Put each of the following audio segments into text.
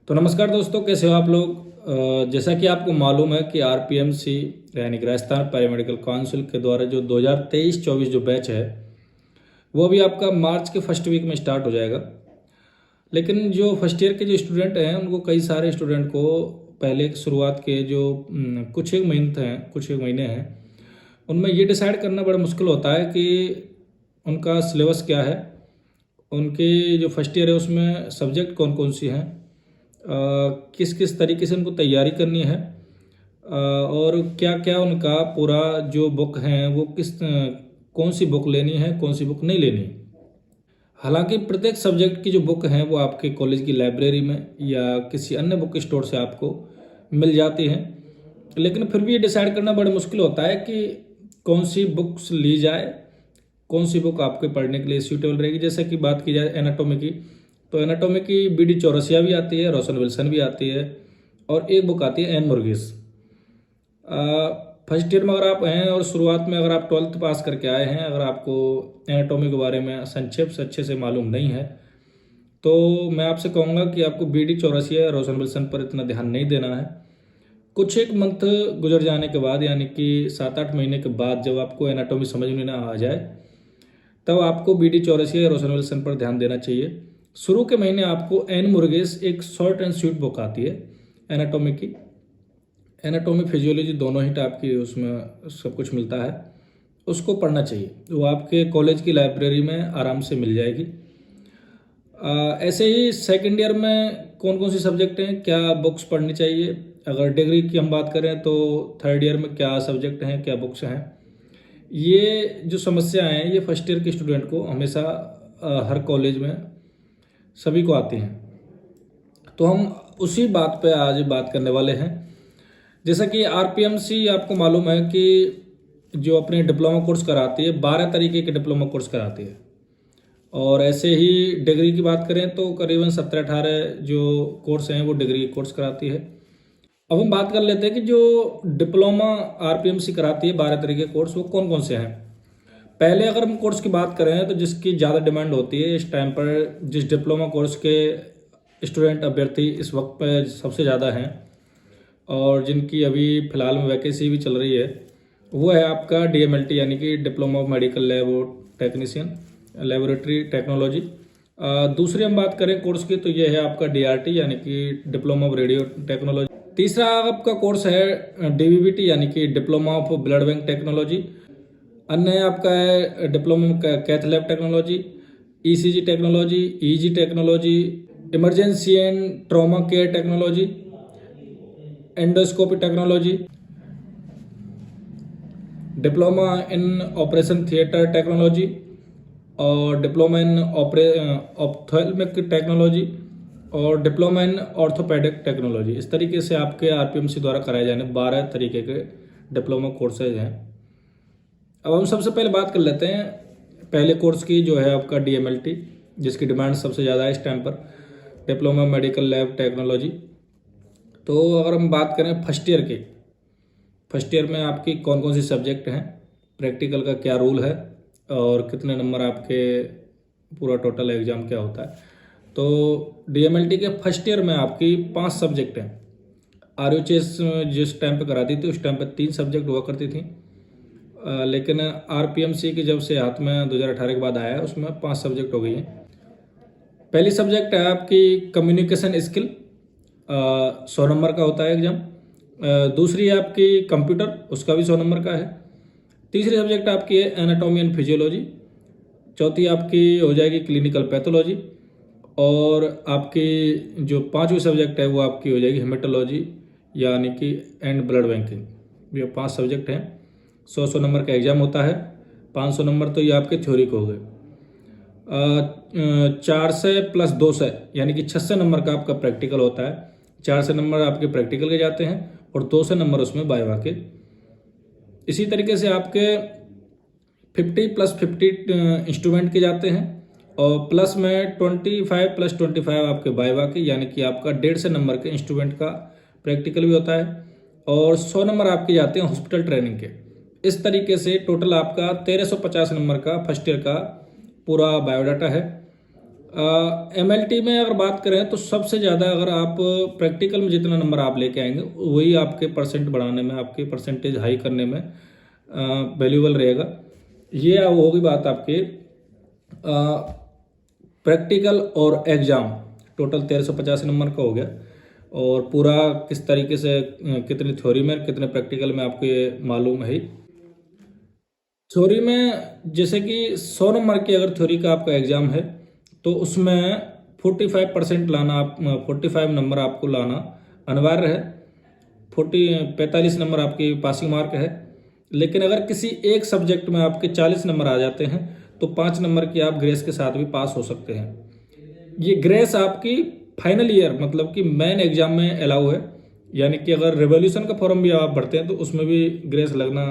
तो नमस्कार दोस्तों, कैसे हो आप लोग। जैसा कि आपको मालूम है कि आरपीएमसी यानी कि राजस्थान पैरामेडिकल काउंसिल के द्वारा जो 2023-24 जो बैच है वो अभी आपका मार्च के फर्स्ट वीक में स्टार्ट हो जाएगा। लेकिन जो फर्स्ट ईयर के जो स्टूडेंट हैं उनको कई सारे स्टूडेंट को पहले शुरुआत के जो कुछ एक महीने हैं उनमें ये डिसाइड करना बड़ा मुश्किल होता है कि उनका सिलेबस क्या है, उनके जो फर्स्ट ईयर है उसमें सब्जेक्ट कौन कौन सी हैं, किस किस तरीके से उनको तैयारी करनी है, और क्या क्या उनका पूरा जो बुक है वो कौन सी बुक लेनी है, कौन सी बुक नहीं लेनी है। हालांकि प्रत्येक सब्जेक्ट की जो बुक हैं वो आपके कॉलेज की लाइब्रेरी में या किसी अन्य बुक स्टोर से आपको मिल जाती हैं, लेकिन फिर भी ये डिसाइड करना बड़ा मुश्किल होता है कि कौन सी बुक्स ली जाए, कौन सी बुक आपके पढ़ने के लिए सूटेबल रहेगी। जैसे कि बात की जाए एनाटॉमी की, तो एनाटॉमी की बी.डी. चौरसिया भी आती है, रोशन विल्सन भी आती है, और एक बुक आती है एन मुर्गिस। फर्स्ट ईयर में अगर आप हैं और शुरुआत में अगर आप 12th पास करके आए हैं, अगर आपको एनाटॉमी के बारे में संक्षेप से अच्छे से मालूम नहीं है, तो मैं आपसे कहूँगा कि आपको बी.डी. चौरसिया या रोशन विल्सन पर इतना ध्यान नहीं देना है। कुछ एक मंथ गुजर जाने के बाद, यानी कि 7-8 महीने के बाद, जब आपको एनाटॉमी समझ में ना आ जाए तब आपको बी.डी. चौरसिया या रोशन विल्सन पर ध्यान देना चाहिए। शुरू के महीने आपको एन मुर्गिस एक शॉर्ट एंड स्वीट बुक आती है एनाटॉमी की। एनाटॉमी फिजियोलॉजी दोनों ही टाइप की उसमें सब कुछ मिलता है, उसको पढ़ना चाहिए। वो आपके कॉलेज की लाइब्रेरी में आराम से मिल जाएगी। ऐसे ही सेकेंड ईयर में कौन कौन सी सब्जेक्ट हैं, क्या बुक्स पढ़नी चाहिए। अगर डिग्री की हम बात करें तो थर्ड ईयर में क्या सब्जेक्ट हैं, क्या बुक्स हैं। ये जो समस्याएं हैं ये फर्स्ट ईयर के स्टूडेंट को हमेशा हर कॉलेज में सभी को आती हैं। तो हम उसी बात पे आज बात करने वाले हैं। जैसा कि आरपीएमसी आपको मालूम है कि जो अपने डिप्लोमा कोर्स कराती है, 12 तरीके के डिप्लोमा कोर्स कराती है, और ऐसे ही डिग्री की बात करें तो करीबन 17-18 जो कोर्स हैं वो डिग्री कोर्स कराती है। अब हम बात कर लेते हैं कि जो डिप्लोमा आरपीएमसी कराती है 12 तरीके के कोर्स वो कौन कौन से हैं। पहले अगर हम कोर्स की बात करें तो जिसकी ज़्यादा डिमांड होती है इस टाइम पर, जिस डिप्लोमा कोर्स के स्टूडेंट अभ्यर्थी इस वक्त पर सबसे ज़्यादा हैं और जिनकी अभी फ़िलहाल में वैकेंसी भी चल रही है, वो है आपका डीएमएलटी यानी कि diploma of medical lab technician, laboratory technology. दूसरी हम बात करें कोर्स की तो ये है आपका डीआरटी यानी कि डिप्लोमा ऑफ रेडियो टेक्नोलॉजी। तीसरा आपका कोर्स है डीबीबीटी यानी कि diploma of blood bank technology. अन्य आपका है diploma cath lab technology, ECG technology, EEG technology, emergency and trauma care technology, endoscopy technology, diploma in operation theatre technology, और diploma in ophthalmic technology, और diploma in orthopaedic technology. इस तरीके से आपके RPMC द्वारा कराए जाने 12 तरीके के डिप्लोमा कोर्सेज हैं। अब हम सबसे पहले बात कर लेते हैं पहले कोर्स की, जो है आपका डीएमएलटी, जिसकी डिमांड सबसे ज़्यादा है इस टाइम पर, डिप्लोमा मेडिकल लैब टेक्नोलॉजी। तो अगर हम बात करें फर्स्ट ईयर की, फर्स्ट ईयर में आपकी कौन कौन सी सब्जेक्ट हैं, प्रैक्टिकल का क्या रूल है, और कितने नंबर आपके पूरा टोटल एग्ज़ाम क्या होता है। तो डीएमएलटी के फर्स्ट ईयर में आपकी 5 सब्जेक्ट हैं। आरयूएचएस जिस टाइम पे कराती थी उस टाइम पे 3 सब्जेक्ट हुआ करती थी, लेकिन आरपीएमसी की जब से हाथ में 2018 के बाद आया है उसमें 5 सब्जेक्ट हो गई हैं। पहली सब्जेक्ट है आपकी कम्युनिकेशन स्किल, 100 नंबर का होता है एग्जाम। दूसरी है आपकी कंप्यूटर, उसका भी 100 नंबर का है। तीसरी सब्जेक्ट आपकी है एनाटॉमी एंड फिजियोलॉजी। चौथी आपकी हो जाएगी क्लिनिकल पैथोलॉजी, और आपकी जो 5वीं सब्जेक्ट है वो आपकी हो जाएगी हेमेटोलॉजी यानी कि एंड ब्लड बैंकिंग। ये 5 सब्जेक्ट हैं। 100 नंबर का एग्जाम होता है। 500 नंबर तो ये आपके थ्योरी को हो गए। 400 प्लस 200 यानी कि 600 नंबर का आपका प्रैक्टिकल होता है। 400 नंबर आपके प्रैक्टिकल के जाते हैं और 200 नंबर उसमें वाइवा के। इसी तरीके से आपके 50 प्लस 50 इंस्ट्रूमेंट के जाते हैं, और प्लस में 25 प्लस 25 आपके वाइवा के, यानी कि आपका 150 नंबर के इंस्ट्रूमेंट का प्रैक्टिकल भी होता है, और 100 नंबर आपके जाते हैं हॉस्पिटल ट्रेनिंग के। इस तरीके से टोटल आपका 1350 नंबर का फर्स्ट ईयर का पूरा बायोडाटा है। MLT में अगर बात करें तो सबसे ज़्यादा अगर आप प्रैक्टिकल में जितना नंबर आप लेके आएंगे वही आपके परसेंट बढ़ाने में, आपके परसेंटेज हाई करने में वैल्यूबल रहेगा। ये होगी बात आपके प्रैक्टिकल और एग्ज़ाम। टोटल 1350 नंबर का हो गया, और पूरा किस तरीके से कितनी थ्योरी में कितने प्रैक्टिकल में आपको ये मालूम है। थ्योरी में जैसे कि 100 नंबर की अगर थ्योरी का आपका एग्ज़ाम है तो उसमें 45% लाना, आप 45 नंबर आपको लाना अनिवार्य है। 45 नंबर आपकी पासिंग मार्क है। लेकिन अगर किसी एक सब्जेक्ट में आपके 40 नंबर आ जाते हैं तो 5 नंबर की आप ग्रेस के साथ भी पास हो सकते हैं। ये ग्रेस आपकी फाइनल ईयर मतलब कि मेन एग्जाम में अलाउ है, यानी कि अगर रिवोल्यूशन का फॉर्म भी आप भरते हैं तो उसमें भी ग्रेस लगना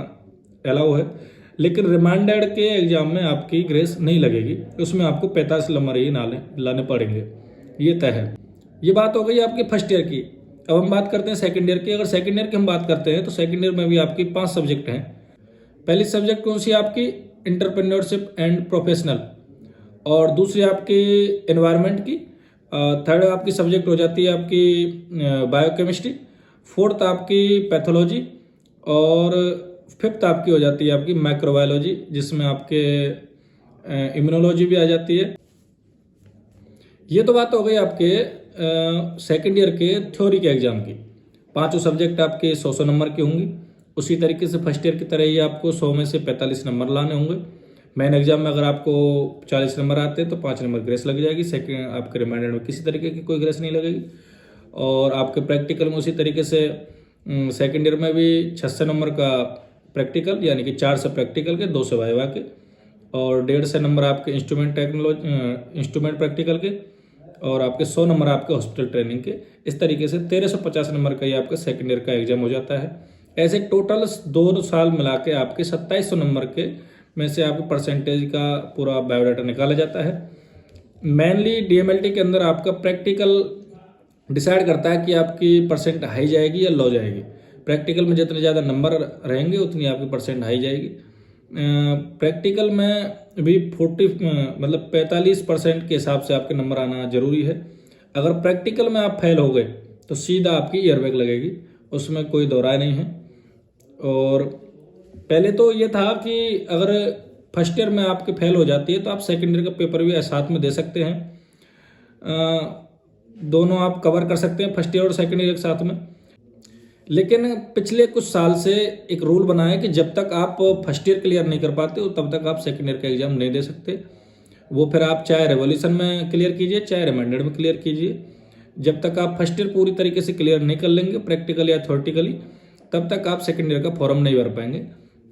अलाउ है। लेकिन रिमाइंडर के एग्जाम में आपकी ग्रेस नहीं लगेगी, उसमें आपको 45 नंबर ही लाने पड़ेंगे, ये तय है। ये बात हो गई आपके फर्स्ट ईयर की। अब हम बात करते हैं सेकंड ईयर की। अगर सेकंड ईयर की हम बात करते हैं तो सेकंड ईयर में भी आपकी 5 सब्जेक्ट हैं। पहली सब्जेक्ट कौन सी आपकी? एंटरप्रेन्योरशिप एंड प्रोफेशनल, और दूसरी आपकी एनवायरनमेंट की। थर्ड आपकी सब्जेक्ट हो जाती है आपकी बायोकेमिस्ट्री। फोर्थ आपकी पैथोलॉजी, और फिफ्थ आपकी हो जाती है आपकी माइक्रोबायोलॉजी, जिसमें आपके इम्यूनोलॉजी भी आ जाती है। ये तो बात हो गई आपके सेकेंड ईयर के थ्योरी के एग्जाम की। 5 सब्जेक्ट आपके 100 नंबर के होंगे। उसी तरीके से फर्स्ट ईयर की तरह ही आपको 100 में से 45 नंबर लाने होंगे। मेन एग्जाम में अगर आपको 40 नंबर आते हैं तो 5 नंबर ग्रेस लग जाएगी। सेकेंड आपके रिमाइंडर में किसी तरीके की कोई ग्रेस नहीं लगेगी। और आपके प्रैक्टिकल में उसी तरीके से सेकेंड ईयर में भी 600 नंबर का प्रैक्टिकल, यानी कि 4 से प्रैक्टिकल के, 2 से वाइवा के, और 150 नंबर आपके इंस्ट्रूमेंट प्रैक्टिकल के, और आपके 100 नंबर आपके हॉस्पिटल ट्रेनिंग के। इस तरीके से 1350 नंबर का ये आपका सेकेंड ईयर का एग्जाम हो जाता है। ऐसे टोटल 2 साल मिला के आपके 2700 नंबर के में से आपके परसेंटेज का पूरा बायोडाटा निकाला जाता है। मेनली DMLT के अंदर आपका प्रैक्टिकल डिसाइड करता है कि आपकी परसेंट हाई जाएगी या लो जाएगी। प्रैक्टिकल में जितने ज़्यादा नंबर रहेंगे उतनी आपकी परसेंट हाई जाएगी। प्रैक्टिकल में भी 45% के हिसाब से आपके नंबर आना जरूरी है। अगर प्रैक्टिकल में आप फेल हो गए तो सीधा आपकी ईयरबैग लगेगी, उसमें कोई दो राय नहीं है। और पहले तो ये था कि अगर फर्स्ट ईयर में आपके फेल हो जाती है तो आप सेकेंड ईयर का पेपर भी साथ में दे सकते हैं। दोनों आप कवर कर सकते हैं, फर्स्ट ईयर और सेकेंड ईयर एक साथ में। लेकिन पिछले कुछ साल से एक रूल बना है कि जब तक आप फर्स्ट ईयर क्लियर नहीं कर पाते हो तब तक आप सेकेंड ईयर का एग्जाम नहीं दे सकते। वो फिर आप चाहे रेवोल्यूशन में क्लियर कीजिए चाहे रिमाइंडर में क्लियर कीजिए, जब तक आप फर्स्ट ईयर पूरी तरीके से क्लियर नहीं कर लेंगे प्रैक्टिकल या थ्योरेटिकली, तब तक आप सेकेंड ईयर का फॉर्म नहीं भर पाएंगे।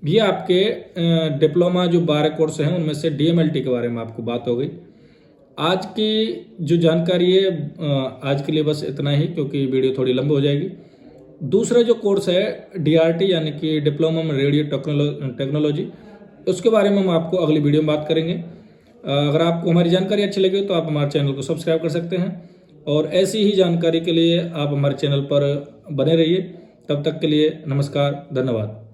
ये आपके डिप्लोमा जो 12 कोर्स हैं उनमें से DMLT के बारे में आपको बात हो गई। आज की जो जानकारी है आज के लिए बस इतना ही, क्योंकि वीडियो थोड़ी लंबी हो जाएगी। दूसरा जो कोर्स है DRT यानी कि डिप्लोमा में रेडियो टेक्नोलॉजी, उसके बारे में हम आपको अगली वीडियो में बात करेंगे। अगर आपको हमारी जानकारी अच्छी लगी तो आप हमारे चैनल को सब्सक्राइब कर सकते हैं, और ऐसी ही जानकारी के लिए आप हमारे चैनल पर बने रहिए। तब तक के लिए नमस्कार, धन्यवाद।